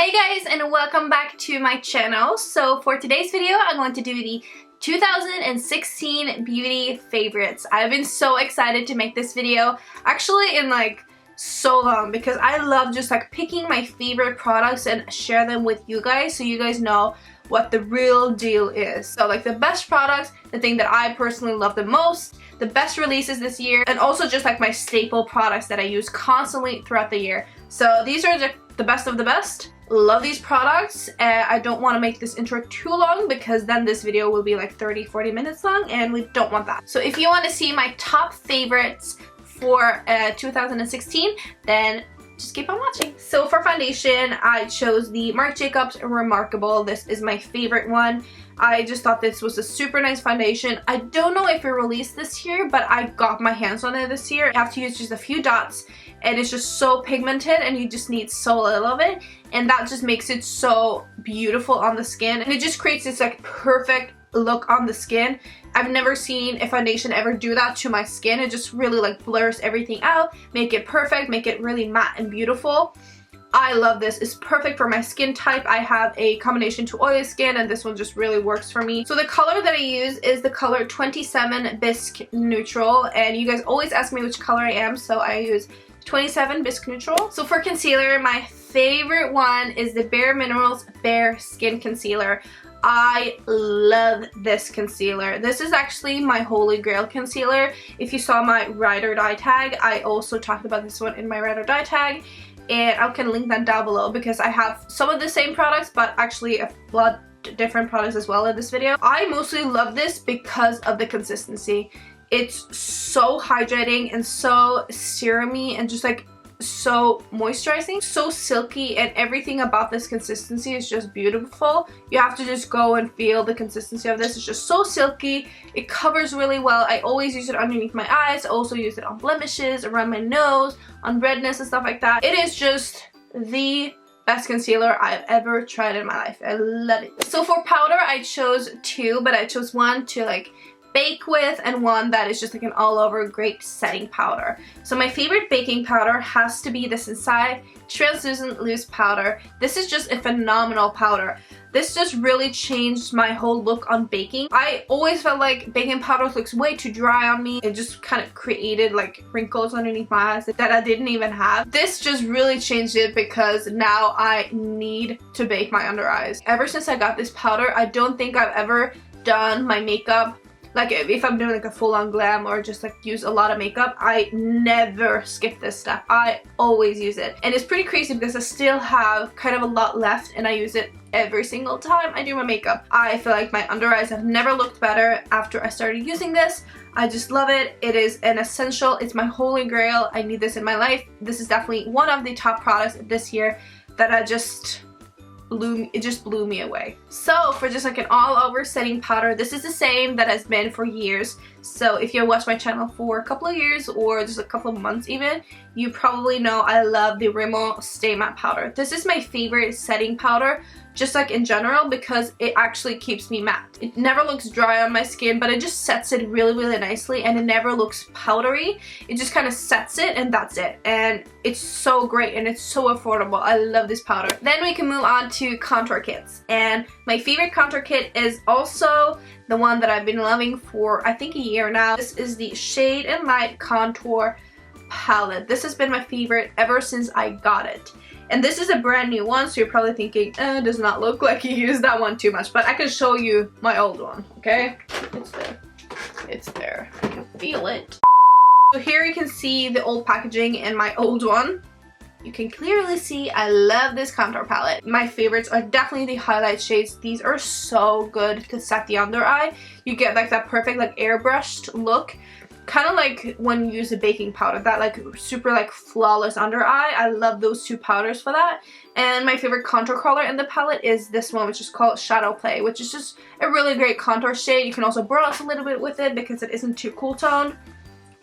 Hey guys, and welcome back to my channel. So for today's video, I'm going to do the 2016 beauty favorites. I've been so excited to make this video, actually in like so long, because I love just like picking my favorite products and share them with you guys so you guys know what the real deal is. So like the best products, the thing that I personally love the most, the best releases this year, and also just like my staple products that I use constantly throughout the year. So these are the best of the best. Love these products. I don't want to make this intro too long because then this video will be like 30-40 minutes long and we don't want that. So if you want to see my top favorites for 2016, then just keep on watching. So for foundation, I chose the Marc Jacobs Remarcable. This is my favorite one. I just thought this was a super nice foundation. I don't know if it released this year, but I got my hands on it this year. You have to use just a few dots and it's just so pigmented and you just need so little of it, and that just makes it so beautiful on the skin, and it just creates this like perfect look on the skin. I've never seen a foundation ever do that to my skin. It just really like blurs everything out, make it perfect, make it really matte and beautiful. I love this. It's perfect for my skin type. I have a combination to oily skin and this one just really works for me. So the color that I use is the color 27 Bisque Neutral, and you guys always ask me which color I am, so I use 27 Bisque Neutral. So for concealer, my favorite one is the Bare Minerals BareSkin Concealer. I love this concealer. This is actually my holy grail concealer. If you saw my ride or die tag, I also talked about this one in my ride or die tag, and I can link that down below because I have some of the same products but actually a lot different products as well in this video. I mostly love this because of the consistency. It's so hydrating and so serumy and just like so moisturizing, so silky, and everything about this consistency is just beautiful. You have to just go and feel the consistency of this. It's just so silky. It covers really well. I always use it underneath my eyes. I also use it on blemishes, around my nose, on redness and stuff like that. It is just the best concealer I've ever tried in my life. I love it. So for powder, I chose two, but I chose one to like bake with and one that is just like an all-over great setting powder. So my favorite baking powder has to be the Sensai Translucent Loose Powder. This is just a phenomenal powder. This just really changed my whole look on baking. I always felt like baking powder looks way too dry on me. It just kind of created like wrinkles underneath my eyes that I didn't even have. This just really changed it because now I need to bake my under eyes. Ever since I got this powder, I don't think I've ever done my makeup, like if I'm doing like a full-on glam or just like use a lot of makeup, I never skip this step. I always use it. And it's pretty crazy because I still have kind of a lot left and I use it every single time I do my makeup. I feel like my under eyes have never looked better after I started using this. I just love it. It is an essential. It's my holy grail. I need this in my life. This is definitely one of the top products this year that I just blew me away. So for just like an all-over setting powder, this is the same that has been for years. So if you watched my channel for a couple of years or just a couple of months even, you probably know I love the Rimmel Stay Matte Powder. This is my favorite setting powder, just like in general, because it actually keeps me matte. It never looks dry on my skin, but it just sets it really, really nicely, and it never looks powdery. It just kind of sets it and that's it. And it's so great and it's so affordable. I love this powder. Then we can move on to contour kits. And my favorite contour kit is also the one that I've been loving for I think a year now. This is the Shade and Light Contour Palette. This has been my favorite ever since I got it. And this is a brand new one, so you're probably thinking, it does not look like you used that one too much, but I can show you my old one, okay? It's there. It's there. I can feel it. So here you can see the old packaging in my old one. You can clearly see I love this contour palette. My favorites are definitely the highlight shades. These are so good to set the under eye. You get like that perfect like airbrushed look. Kind of like when you use a baking powder, that like super like flawless under eye. I love those two powders for that. And my favorite contour color in the palette is this one, which is called Shadow Play, which is just a really great contour shade. You can also bronze a little bit with it because it isn't too cool toned.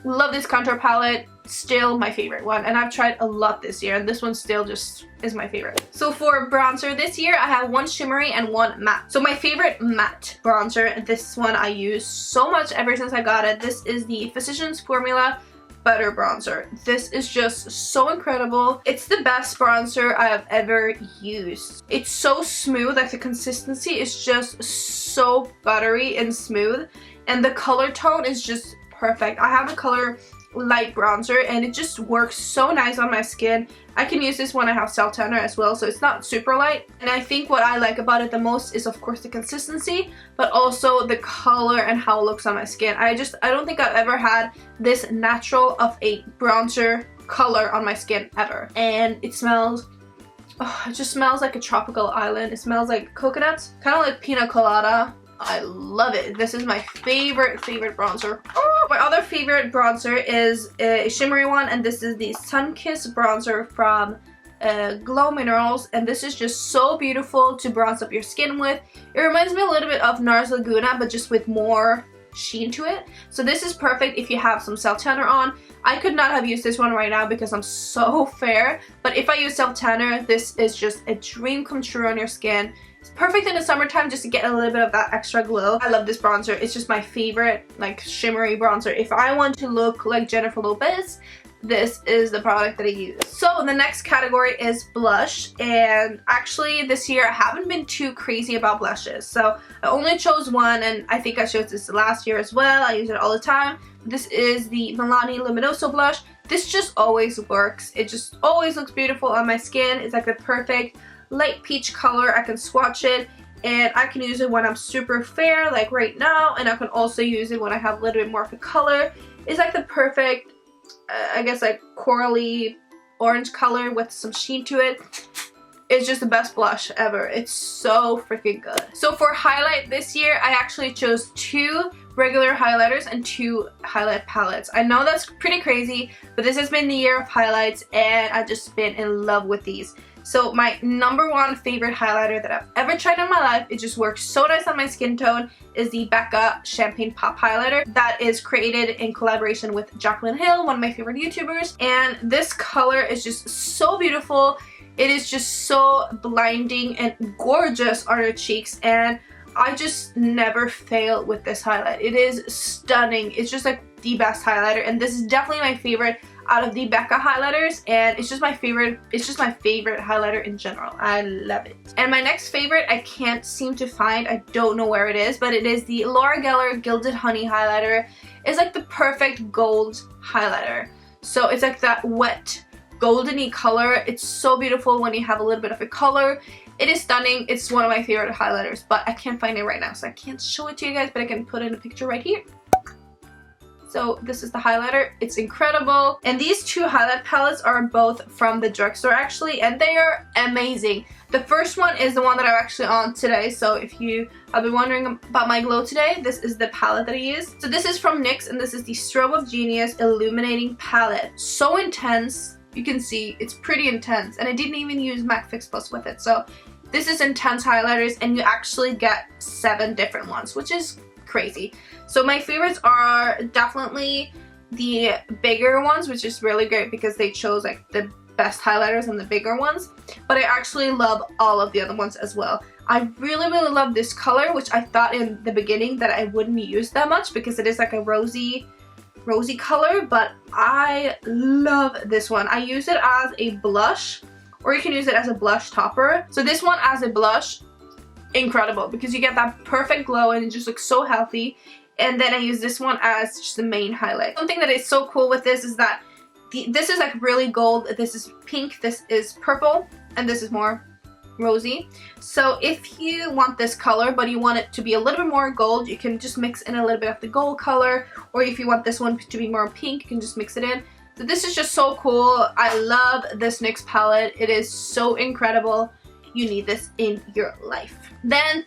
Love this contour palette. Still my favorite one, and I've tried a lot this year, and this one still just is my favorite. So for bronzer this year, I have one shimmery and one matte. So my favorite matte bronzer, this one I use so much ever since I got it. This is the Physisians formula Butter bronzer. This is just so incredible. It's the best bronzer I have ever used. It's so smooth, like the consistency is just so buttery and smooth, and the color tone is just perfect. I have the color light bronzer and it just works so nice on my skin. I can use this when I have self tanner as well, so it's not super light. And I think what I like about it the most is of course the consistency, but also the color and how it looks on my skin. I don't think I've ever had this natural of a bronzer color on my skin ever. And it smells, oh, it just smells like a tropical island. It smells like coconuts, kind of like pina colada. I love it. This is my favorite bronzer. Oh, my other favorite bronzer is a shimmery one, and this is the Sunkiss bronzer from Glow Minerals, and this is just so beautiful to bronze up your skin with. It reminds me a little bit of NARS Laguna, but just with more sheen to it. So this is perfect if you have some self tanner on. I could not have used this one right now because I'm so fair, but if I use self tanner, this is just a dream come true on your skin. It's perfect in the summertime just to get a little bit of that extra glow. I love this bronzer. It's just my favorite like shimmery bronzer. If I want to look like Jennifer Lopez, this is the product that I use. So the next category is blush, and actually this year I haven't been too crazy about blushes. So I only chose one, and I think I chose this last year as well. I use it all the time. This is the Milani Luminoso blush. This just always works. It just always looks beautiful on my skin. It's like the perfect light peach color. I can swatch it and I can use it when I'm super fair like right now, and I can also use it when I have a little bit more of a color. It's like the perfect I guess like corally orange color with some sheen to it. It's just the best blush ever. It's so freaking good. So for highlight this year, I actually chose 2 regular highlighters and 2 highlight palettes. I know that's pretty crazy, but this has been the year of highlights and I've just been in love with these. So my #1 favorite highlighter that I've ever tried in my life, it just works so nice on my skin tone, is the Becca Champagne Pop Highlighter that is created in collaboration with Jaclyn Hill, one of my favorite YouTubers. And this color is just so beautiful. It is just so blinding and gorgeous on your cheeks, and I just never fail with this highlight. It is stunning. It's just like the best highlighter, and this is definitely my favorite out of the Becca highlighters, and it's just my favorite highlighter in general. I love it. And my next favorite I can't seem to find. I don't know where it is, but it is the Loreal Gilded Honey highlighter. It's like the perfect gold highlighter. So it's like that wet goldeny color. It's so beautiful when you have a little bit of a color. It is stunning. It's one of my favorite highlighters, but I can't find it right now, so I can't show it to you guys, but I can put in a picture right here. So this is the highlighter. It's incredible. And these 2 highlight palettes are both from the drugstore actually, and they are amazing. The first one is the one that I'm actually on today. So if you have been wondering about my glow today, this is the palette that I use. So this is from NYX, and this is the Strobe of Genius Illuminating Palette. So intense. You can see it's pretty intense, and I didn't even use MAC Fix Plus with it. So this is intense highlighters, and you actually get 7 different ones, which is crazy. So my favorites are definitely the bigger ones, which is really great because they chose like the best highlighters and the bigger ones, but I actually love all of the other ones as well. I really love this color, which I thought in the beginning that I wouldn't use that much because it is like a rosy color, but I love this one. I use it as a blush, or you can use it as a blush topper. So this one as a blush, incredible, because you get that perfect glow and it just looks so healthy. And then I use this one as just the main highlight. Something that is so cool with this is that this is like really gold, this is pink, this is purple, and this is more rosy. So if you want this color but you want it to be a little bit more gold, you can just mix in a little bit of the gold color, or if you want this one to be more pink, you can just mix it in. So this is just so cool. I love this NYX palette. It is so incredible. You need this in your life. Then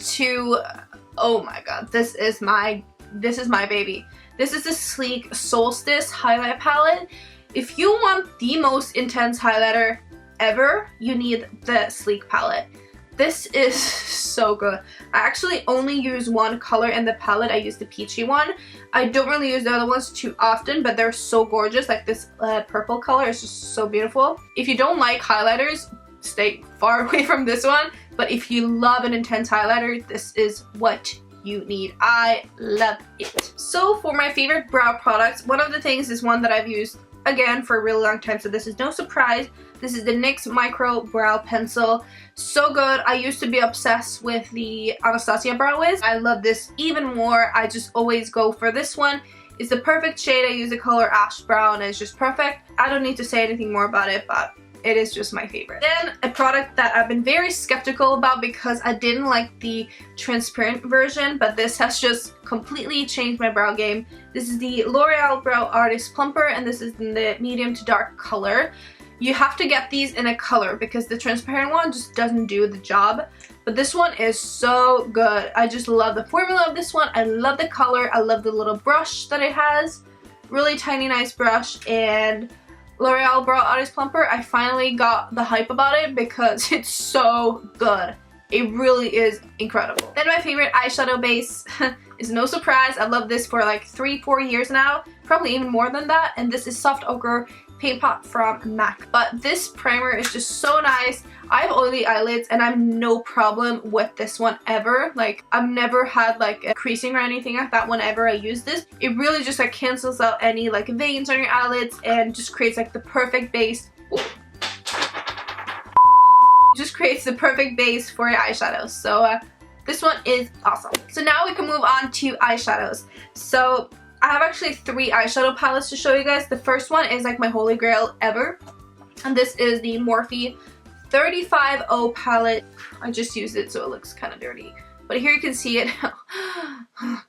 oh my god, this is my baby. This is the Sleek Solstice highlight palette. If you want the most intense highlighter ever, you need the Sleek palette. This is so good. I actually only use one color in the palette. I use the peachy one. I don't really use the other ones too often, but they're so gorgeous. Like this purple color is just so beautiful. If you don't like highlighters, stay far away from this one. But if you love an intense highlighter, this is what you need. I love it. So for my favorite brow products, one of the things is one that I've used again for a really long time, so this is no surprise. This is the NYX Micro Brow Pencil. So good. I used to be obsessed with the Anastasia Brow Wiz. I love this even more. I just always go for this one. It's the perfect shade. I use the color Ash Brown and it's just perfect. I don't need to say anything more about it, but it is just my favorite. Then a product that I've been very skeptical about because I didn't like the transparent version, but this has just completely changed my brow game. This is the L'Oreal Brow Artist Plumper, and this is in the medium to dark color. You have to get these in a color because the transparent one just doesn't do the job. But this one is so good. I just love the formula of this one. I love the color. I love the little brush that it has. Really tiny, nice brush. And L'Oreal Brow Artist Plumper, I finally got the hype about it because it's so good. It really is incredible. Then my favorite eyeshadow base is no surprise. I've loved this for like 3-4 years now. Probably even more than that. And this is Soft Ochre Paint Pot from MAC. But this primer is just so nice. I have oily eyelids and I have no problem with this one ever. Like, I've never had like a creasing or anything like that whenever I use this. It really just like cancels out any like veins on your eyelids and just creates like the perfect base. Just creates the perfect base for your eyeshadows. So this one is awesome. So now we can move on to eyeshadows. So I have actually 3 eyeshadow palettes to show you guys. The first one is like my holy grail ever, and this is the Morphe 35O palette. I just used it so it looks kind of dirty, but here you can see it.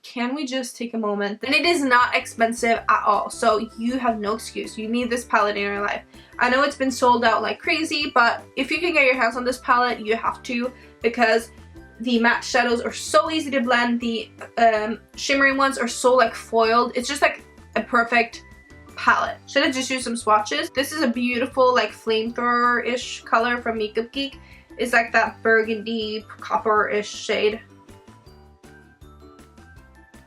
Can we just take a moment? And it is not expensive at all, so you have no excuse. You need this palette in your life. I know it's been sold out like crazy, but if you can get your hands on this palette, you have to, because the matte shadows are so easy to blend. The shimmering ones are so like foiled. It's just like a perfect palette. Should I just use some swatches? This is a beautiful like flamethrower-ish color from Makeup Geek. It's like that burgundy copper-ish shade.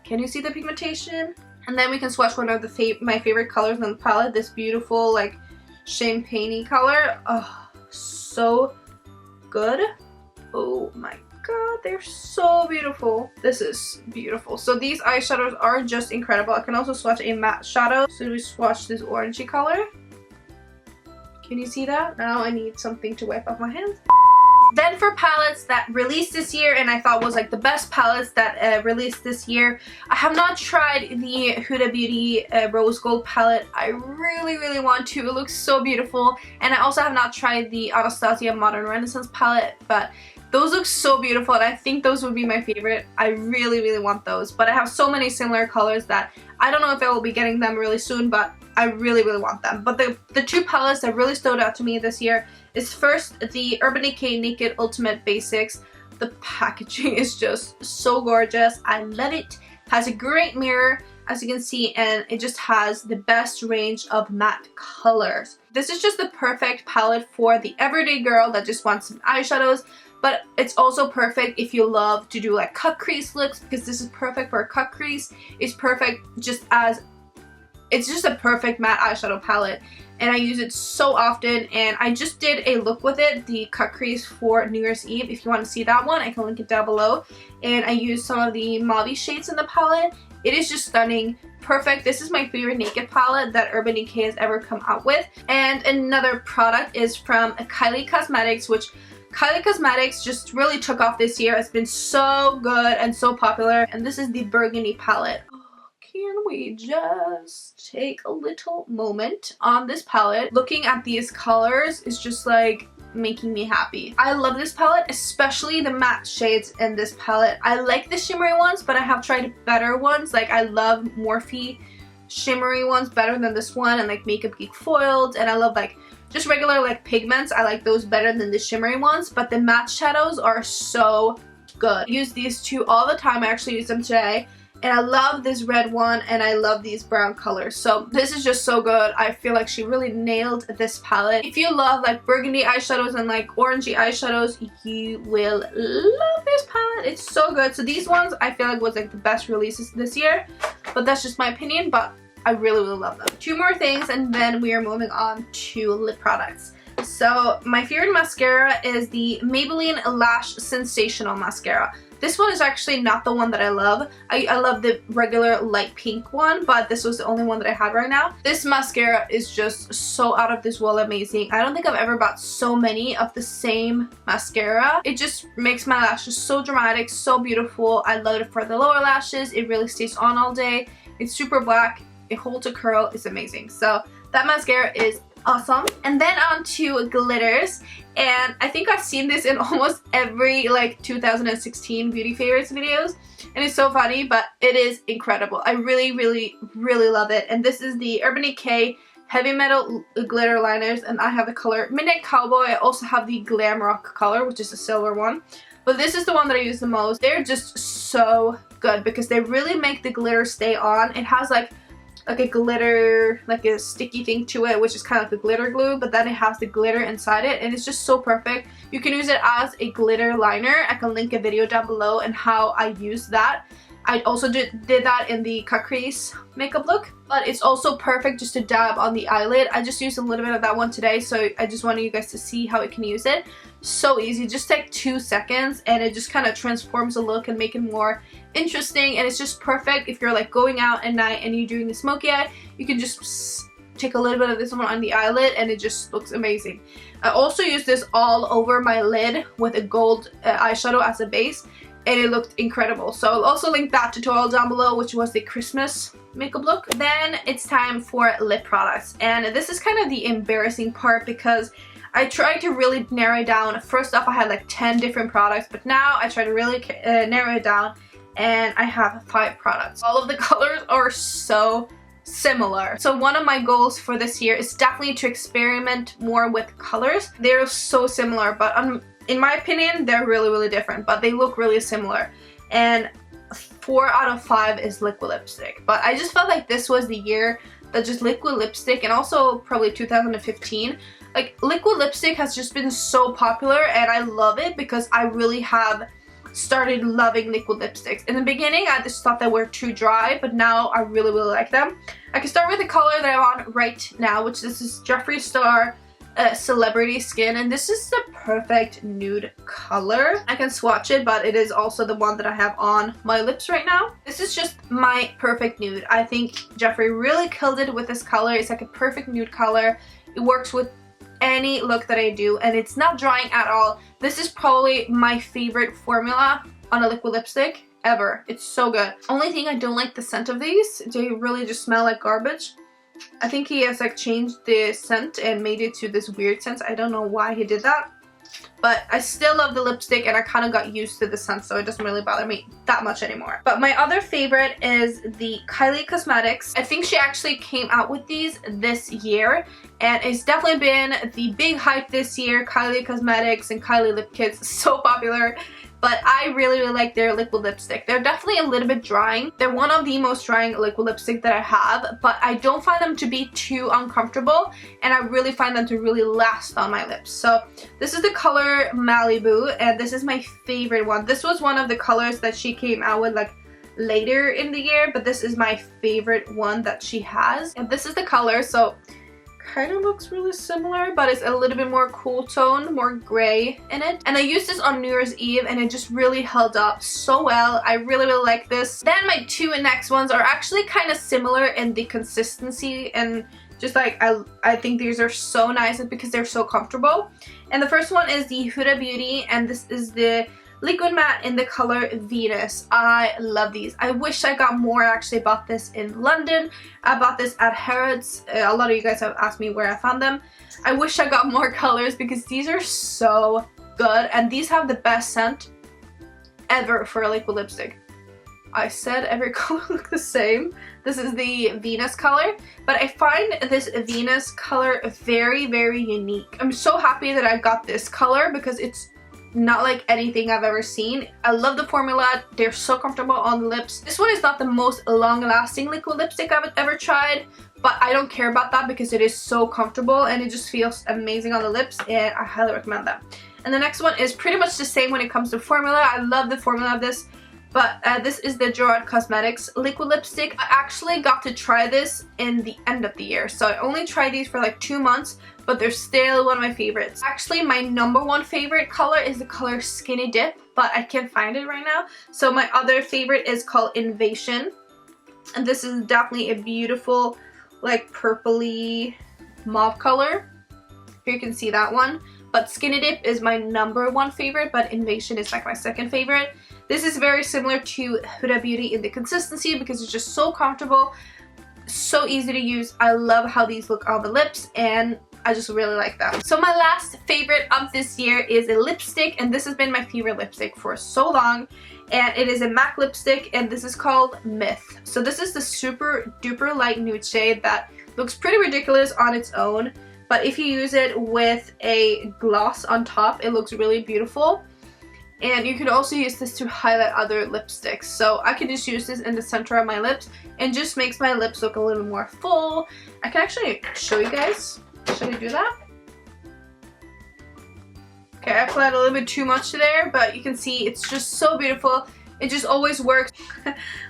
Can you see the pigmentation? And then we can swatch one of the my favorite colors on the palette. This beautiful like champagne-y color. Oh, so good. Oh my god, they're so beautiful. This is beautiful. So these eyeshadows are just incredible. I can also swatch a matte shadow. So we swatch this orangey color. Can you see that? Now I need something to wipe off my hands. Then for palettes that released this year and I thought was like the best palettes that released this year, I have not tried the Huda Beauty Rose Gold palette. I really want to. It looks so beautiful. And I also have not tried the Anastasia Modern Renaissance palette, but those look so beautiful and I think those would be my favorite. I really want those, but I have so many similar colors that I don't know if I will be getting them really soon, but I really want them. But the 2 palettes that really stood out to me this year is first the Urban Decay Naked Ultimate Basics. The packaging is just so gorgeous. I love it. Has a great mirror, as you can see, and it just has the best range of matte colors. This is just the perfect palette for the everyday girl that just wants some eyeshadows, but it's also perfect if you love to do like cut crease looks, because this is perfect for a cut crease. It's perfect just as, it's just a perfect matte eyeshadow palette, and I use it so often. And I just did a look with it, the cut crease for New Year's Eve. If you want to see that one, I can link it down below. And I used some of the mauve shades in the palette. It is just stunning. Perfect. This is my favorite naked palette that Urban Decay has ever come out with. And another product is from Kylie Cosmetics, which Kylie Cosmetics just really took off this year. It's been so good and so popular. And this is the Burgundy palette. Can we just take a little moment on this palette? Looking at these colors is just like making me happy. I love this palette, especially the matte shades in this palette. I like the shimmery ones, but I have tried better ones. Like, I love Morphe shimmery ones better than this one, and like Makeup Geek foiled, and I love like just regular like pigments. I like those better than the shimmery ones, but the matte shadows are so good. I use these 2 all the time. I actually use them today. And I love this red one, and I love these brown colors. So this is just so good. I feel like she really nailed this palette. If you love like burgundy eyeshadows and like orangey eyeshadows, you will love this palette. It's so good. So these ones I feel like was like the best releases this year. But that's just my opinion, but I really love them. 2 more things and then we are moving on to lip products. So my favorite mascara is the Maybelline Lash Sensational Mascara. This one is actually not the one that I love. I love the regular light pink one, but this was the only one that I had right now. This mascara is just so out of this world amazing. I don't think I've ever bought so many of the same mascara. It just makes my lashes so dramatic, so beautiful. I love it for the lower lashes. It really stays on all day. It's super black. It holds a curl. It's amazing. So that mascara is awesome. And then on to glitters, and I think I've seen this in almost every like 2016 beauty favorites videos, and it's so funny, but it is incredible. I really love it. And this is the Urban Decay Heavy Metal Glitter Liners, and I have the color Midnight Cowboy. I also have the Glam Rock color, which is a silver one, but this is the one that I use the most. They're just so good because they really make the glitter stay on. It has like a glitter, like a sticky thing to it, which is kind of like a glitter glue, but then it has the glitter inside it, and it's just so perfect. You can use it as a glitter liner. I can link a video down below and how I use that. I also did that in the Caprice makeup look, but it's also perfect just to dab on the eyelid. I just used a little bit of that one today, so I just wanted you guys to see how it can use it. So easy, just take 2 seconds, and it just kind of transforms the look and make it more interesting. And it's just perfect if you're like going out at night and you're doing a smoky eye. You can just take a little bit of this one on the eyelid, and it just looks amazing. I also use this all over my lid with a gold eyeshadow as a base, and it looked incredible. So I'll also link that tutorial down below, which was the Christmas makeup look. Then it's time for lip products, and this is kind of the embarrassing part because I tried to really narrow it down. First off, I had like 10 different products, but now I try to really narrow it down, and I have 5 products. All of the colors are so similar. So one of my goals for this year is definitely to experiment more with colors. They're so similar, but in my opinion, they're really different, but they look really similar. And 4 out of 5 is liquid lipstick. But I just felt like this was the year that just liquid lipstick, and also probably 2015, like liquid lipstick has just been so popular, and I love it because I really have started loving liquid lipsticks. In the beginning, I just thought they were too dry, but now I really like them. I can start with the color that I'm on right now, which this is Jeffree Star Celebrity Skin, and this is the perfect nude color. I can swatch it, but it is also the one that I have on my lips right now. This is just my perfect nude. I think Jeffree really killed it with this color. It's like a perfect nude color. It works with any look that I do, and it's not drying at all. This is probably my favorite formula on a liquid lipstick ever. It's so good. Only thing I don't like the scent of these. They really just smell like garbage. I think he has like changed the scent and made it to this weird scent. I don't know why he did that, but I still love the lipstick, and I kind of got used to the scent, so it doesn't really bother me that much anymore. But my other favorite is the Kylie Cosmetics. I think she actually came out with these this year, and it's definitely been the big hype this year. Kylie Cosmetics and Kylie lip kits, so popular. But I really like their liquid lipstick. They're definitely a little bit drying. They're one of the most drying liquid lipstick that I have, but I don't find them to be too uncomfortable, and I really find them to really last on my lips. So this is the color Malibu, and this is my favorite one. This was one of the colors that she came out with like later in the year, but this is my favorite one that she has. And this is the color, so kind of looks really similar, but it's a little bit more cool tone, more gray in it. And I used this on New Year's Eve, and it just really held up so well. I really like this. Then my 2 next ones are actually kind of similar in the consistency, and just like I think these are so nice because they're so comfortable. And the first one is the Huda Beauty, and this is the liquid matte in the color Venus. I love these. I wish I got more. I actually bought this in London. I bought this at Harrods. A lot of you guys have asked me where I found them. I wish I got more colors because these are so good, and these have the best scent ever for a liquid lipstick. I said every color look the same. This is the Venus color, but I find this Venus color very unique. I'm so happy that I got this color because it's not like anything I've ever seen. I love the formula. They're so comfortable on the lips. This one is not the most long-lasting liquid lipstick I've ever tried, but I don't care about that because it is so comfortable and it just feels amazing on the lips, and I highly recommend that. And the next one is pretty much the same when it comes to formula. I love the formula of this. But this is the Gerard Cosmetics liquid lipstick. I actually got to try this in the end of the year. So I only tried these for like 2 months, but they're still one of my favorites. Actually, my #1 favorite color is the color Skinny Dip, but I can't find it right now. So my other favorite is called Invasion. And this is definitely a beautiful, like, purpley mauve color. Here you can see that one. But Skinny Dip is my #1 favorite, but Invasion is like my 2nd favorite. This is very similar to Huda Beauty in the consistency because it's just so comfortable, so easy to use. I love how these look on the lips, and I just really like them. So my last favorite of this year is a lipstick, and this has been my favorite lipstick for so long. And it is a MAC lipstick, and this is called Myth. So this is the super duper light nude shade that looks pretty ridiculous on its own. But if you use it with a gloss on top, it looks really beautiful. And you could also use this to highlight other lipsticks. So I could just use this in the center of my lips and just makes my lips look a little more full. I can actually show you guys. Should I do that? Okay, I applied a little bit too much there, but you can see it's just so beautiful. It just always works.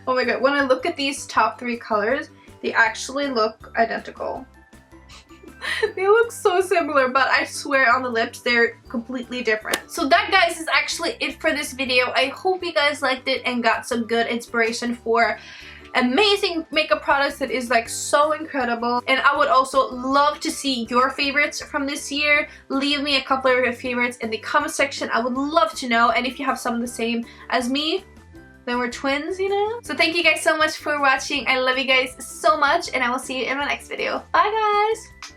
Oh my god, when I look at these top 3 colors, they actually look identical. They look so similar, but I swear on the lips they're completely different. So that, guys, is actually it for this video. I hope you guys liked it and got some good inspiration for amazing makeup products that is like so incredible. And I would also love to see your favorites from this year. Leave me a couple of your favorites in the comment section. I would love to know. And if you have some of the same as me, then we're twins, you know? So thank you guys so much for watching. I love you guys so much, and I will see you in my next video. Bye, guys!